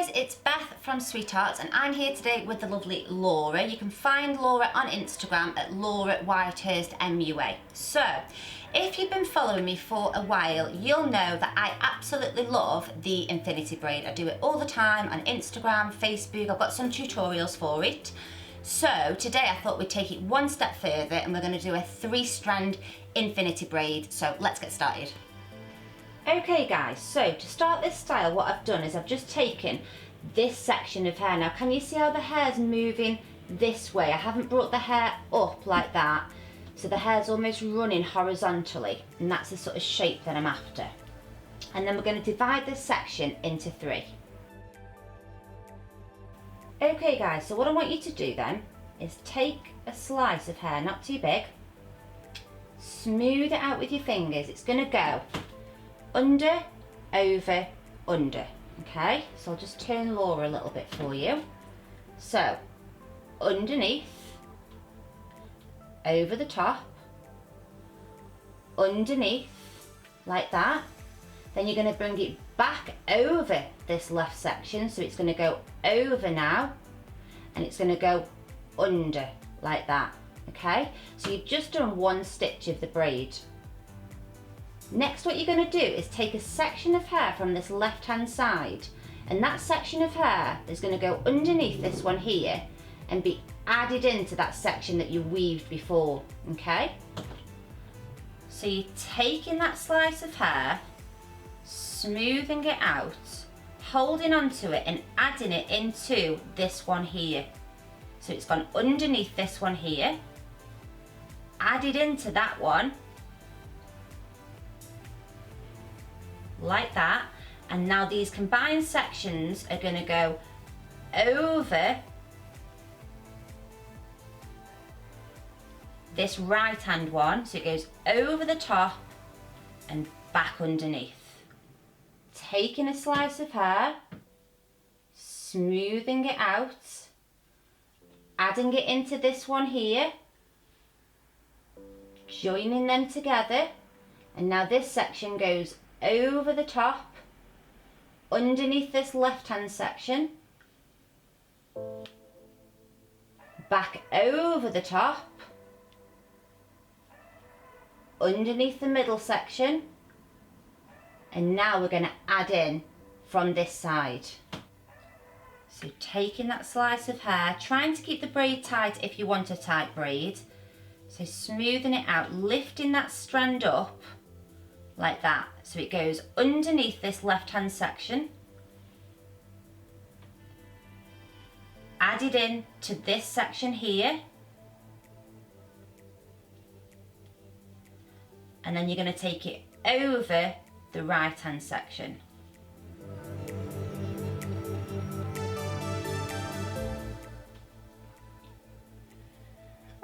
guys, it's Beth from sweetHearts and I'm here today with the lovely Laura. You can find Laura on Instagram at Laura Whitehurst MUA. So, if you've been following me for a while, you'll know that I absolutely love the infinity braid. I do it all the time on Instagram, Facebook, I've got some tutorials for it. So today I thought we'd take it one step further and we're going to do a 3-strand infinity braid. So let's get started. Okay guys, so to start this style, what I've done is I've just taken this section of hair. Now can you see how the hair's moving this way? I haven't brought the hair up like that, so the hair's almost running horizontally, and that's the sort of shape that I'm after. And then we're going to divide this section into 3. Okay guys, so what I want you to do then is take a slice of hair, not too big, smooth it out with your fingers. It's going to go under, over, under. Okay, so I'll just turn Laura a little bit for you. So, underneath, over the top, underneath, like that. Then you're going to bring it back over this left section, so it's going to go over now, and it's going to go under, like that. Okay, so you've just done 1 stitch of the braid. Next, what you're going to do is take a section of hair from this left hand side, and that section of hair is going to go underneath this one here and be added into that section that you weaved before. Okay, so you're taking that slice of hair, smoothing it out, holding onto it and adding it into this one here. So it's gone underneath this one here, added into that one, like that, and now these combined sections are going to go over this right hand one, so it goes over the top and back underneath. Taking a slice of hair, smoothing it out, adding it into this one here, joining them together, and now this section goes over the top, underneath this left hand section, back over the top, underneath the middle section, and now we're going to add in from this side. So taking that slice of hair, trying to keep the braid tight if you want a tight braid, so smoothing it out, lifting that strand up like that, so it goes underneath this left hand section, added in to this section here, and then you're going to take it over the right hand section.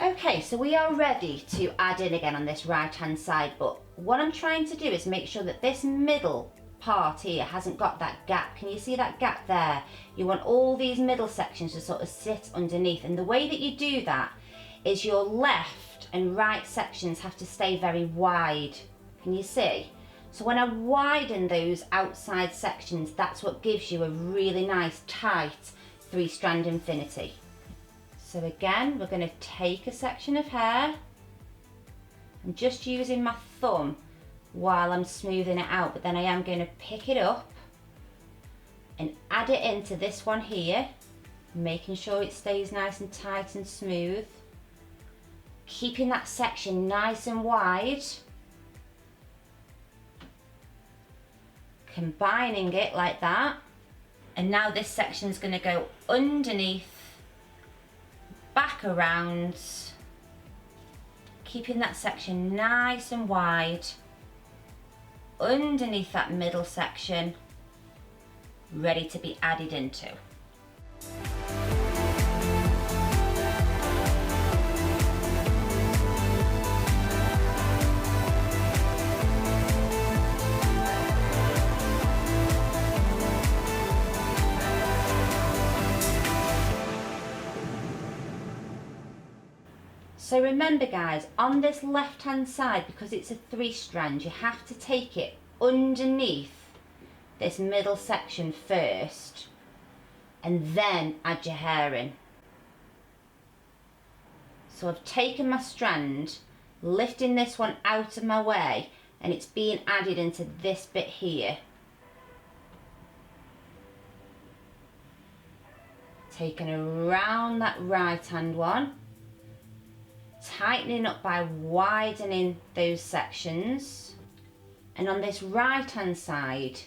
Okay, so we are ready to add in again on this right hand side, but what I'm trying to do is make sure that this middle part here hasn't got that gap. Can you see that gap there? You want all these middle sections to sort of sit underneath, and the way that you do that is your left and right sections have to stay very wide. Can you see? So when I widen those outside sections, that's what gives you a really nice tight 3-strand infinity. So again, we're going to take a section of hair, I'm just using my thumb while I'm smoothing it out, but then I am going to pick it up and add it into this one here, making sure it stays nice and tight and smooth, keeping that section nice and wide, combining it like that, and now this section is going to go underneath, back around, keeping that section nice and wide, underneath that middle section, ready to be added into. So remember guys, on this left hand side, because it's a 3-strand, you have to take it underneath this middle section first, and then add your hair in. So I've taken my strand, lifting this one out of my way, and it's being added into this bit here. Taking around that right hand one, tightening up by widening those sections, and on this right hand side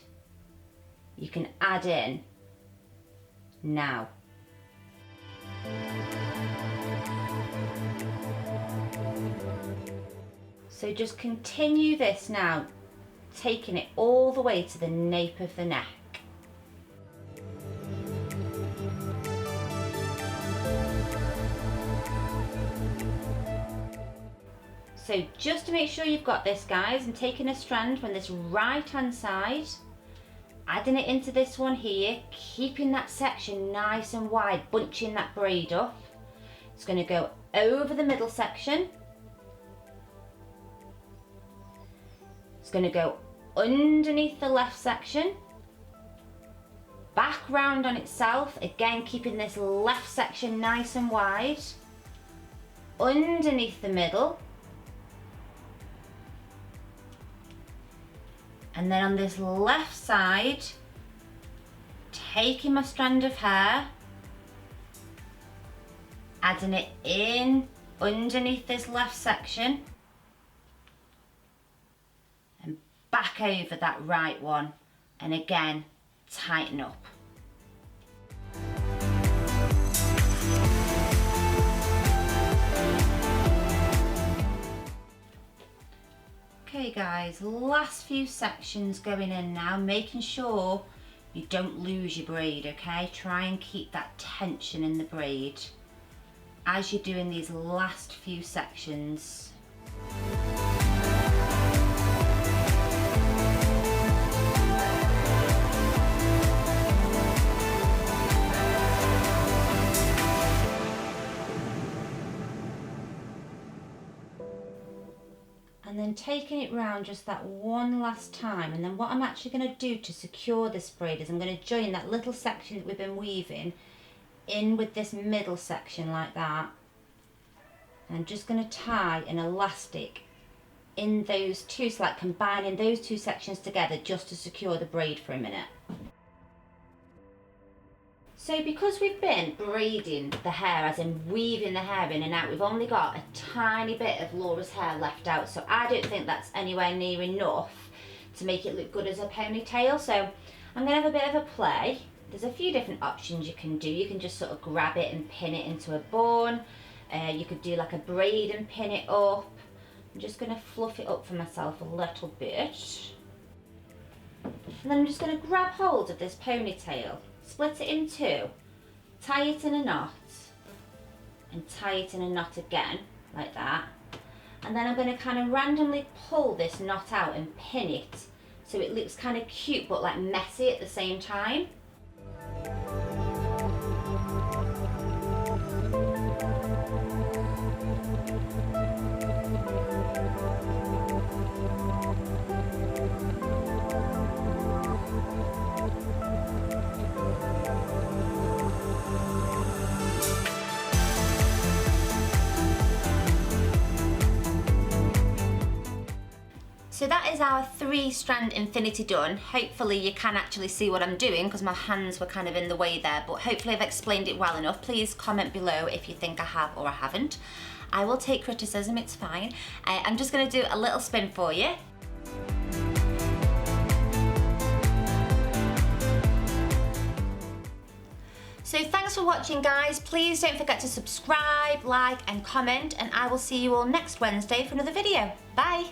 you can add in now. So just continue this now, taking it all the way to the nape of the neck. So just to make sure you've got this, guys, I'm taking a strand from this right hand side, adding it into this one here, keeping that section nice and wide, bunching that braid up. It's going to go over the middle section. It's going to go underneath the left section, back round on itself, again keeping this left section nice and wide, underneath the middle, and then on this left side, taking my strand of hair, adding it in underneath this left section, back over that right one, and again tighten up. Okay guys, last few sections going in now, making sure you don't lose your braid, okay? Try and keep that tension in the braid as you're doing these last few sections. And then taking it round just that one last time, and then what I'm actually going to do to secure this braid is I'm going to join that little section that we've been weaving in with this middle section like that, and I'm just going to tie an elastic in those two, so like combining those two sections together just to secure the braid for a minute. So because we've been braiding the hair, as in weaving the hair in and out, we've only got a tiny bit of Laura's hair left out, so I don't think that's anywhere near enough to make it look good as a ponytail. So I'm going to have a bit of a play. There's a few different options you can do. You can just sort of grab it and pin it into a bun. You could do like a braid and pin it up. I'm just going to fluff it up for myself a little bit. And then I'm just going to grab hold of this ponytail, split it in two, tie it in a knot, and tie it in a knot again, like that. And then I'm going to kind of randomly pull this knot out and pin it so it looks kind of cute but like messy at the same time. So that is our 3-strand infinity done. Hopefully you can actually see what I'm doing because my hands were kind of in the way there, but hopefully I've explained it well enough. Please comment below if you think I have or I haven't. I will take criticism, it's fine. I'm just going to do a little spin for you. So thanks for watching, guys. Please don't forget to subscribe, like and comment, and I will see you all next Wednesday for another video. Bye!